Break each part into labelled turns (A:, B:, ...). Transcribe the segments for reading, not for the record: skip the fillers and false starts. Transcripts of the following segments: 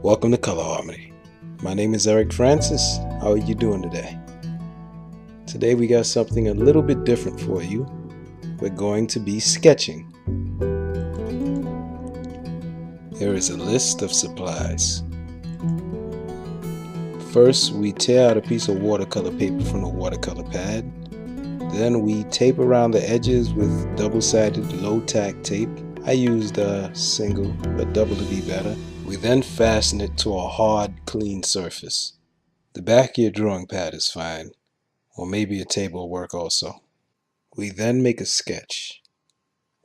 A: Welcome to Color Harmony. My name is Eric Francis. How are you doing today? Today we got something a little bit different for you. We're going to be sketching. Here is a list of supplies. First, we tear out a piece of watercolor paper from the watercolor pad. Then we tape around the edges with double-sided low-tack tape. I used a single, but double to be better. We then fasten it to a hard, clean surface. The back of your drawing pad is fine, or maybe a table will work also. We then make a sketch.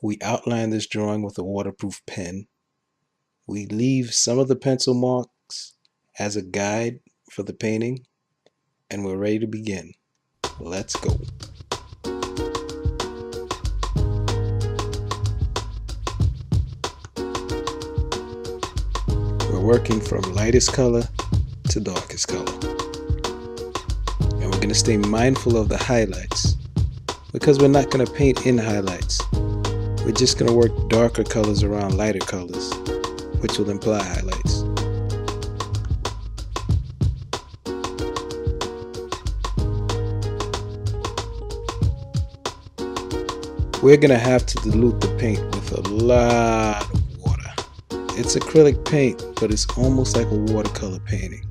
A: We outline this drawing with a waterproof pen. We leave some of the pencil marks as a guide for the painting, and we're ready to begin. Let's go. We're working from lightest color to darkest color. And we're going to stay mindful of the highlights because we're not going to paint in highlights. We're just going to work darker colors around lighter colors, which will imply highlights. We're going to have to dilute the paint with a lot of water. It's acrylic paint, but it's almost like a watercolor painting.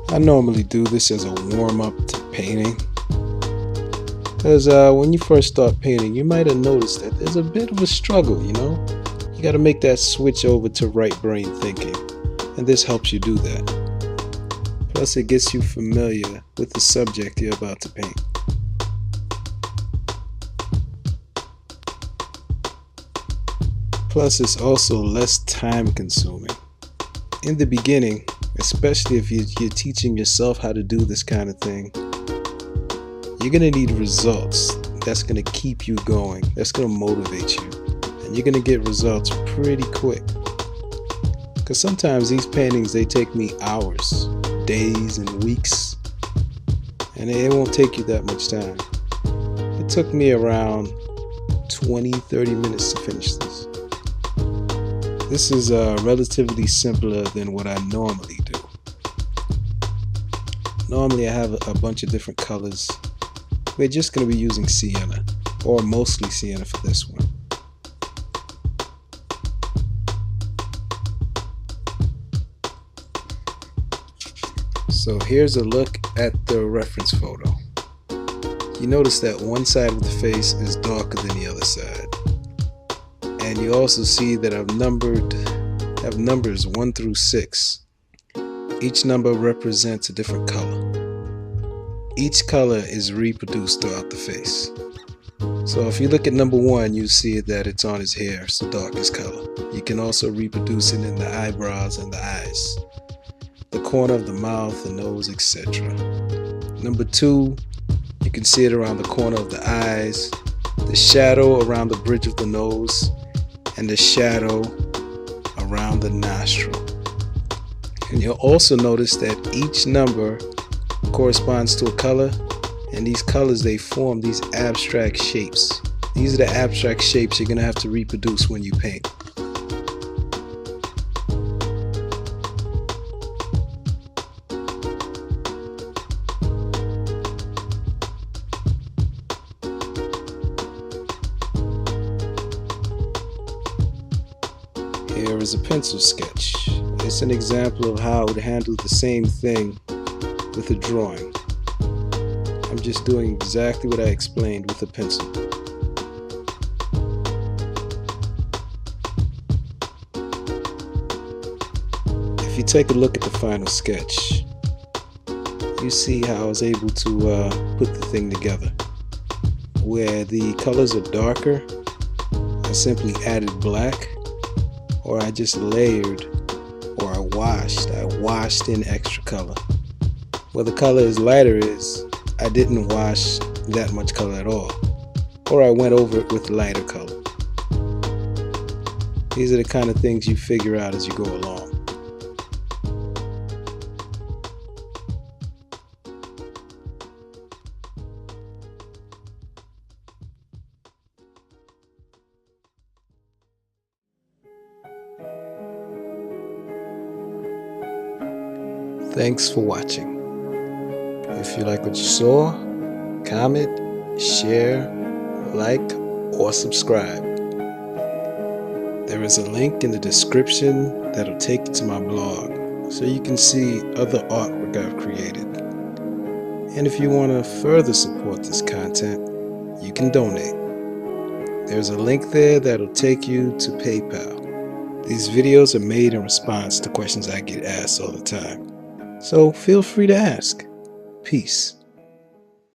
A: I normally do this as a warm-up to painting because when you first start painting, you might have noticed that there's a bit of a struggle, you got to make that switch over to right brain thinking, and this helps you do that. Plus it gets you familiar with the subject you're about to paint. Plus it's also less time consuming. In the beginning, especially if you're teaching yourself how to do this kind of thing, you're going to need results that's going to keep you going, that's going to motivate you, and you're going to get results pretty quick. Because sometimes these paintings, they take me hours, days, and weeks, and it won't take you that much time. It took me around 20-30 minutes to finish this. This is relatively simpler than what I normally do. Normally I have a bunch of different colors. We're just going to be using sienna, or mostly sienna for this one. So here's a look at the reference photo. You notice that one side of the face is darker than the other side. And you also see that I've have numbers 1 through 6. Each number represents a different color. Each color is reproduced throughout the face. So if you look at number 1, you see that it's on his hair, it's the darkest color. You can also reproduce it in the eyebrows and the eyes, the corner of the mouth, the nose, etc. Number 2, you can see it around the corner of the eyes, the shadow around the bridge of the nose, and the shadow around the nostril. And you'll also notice that each number corresponds to a color, and these colors, they form these abstract shapes. These are the abstract shapes you're going to have to reproduce when you paint. Here is a pencil sketch. It's an example of how I would handle the same thing with a drawing. I'm just doing exactly what I explained with a pencil. If you take a look at the final sketch, you see how I was able to put the thing together. Where the colors are darker, I simply added black, or I just layered, or I washed in extra color. Where the color is lighter is I didn't wash that much color at all, or I went over it with lighter color. These are the kind of things you figure out as you go along. Thanks for watching. If you like what you saw, comment, share, like, or subscribe. There is a link in the description that'll take you to my blog so you can see other artwork I've created. And if you want to further support this content, you can donate. There's a link there that'll take you to PayPal. These videos are made in response to questions I get asked all the time. So feel free to ask. Peace.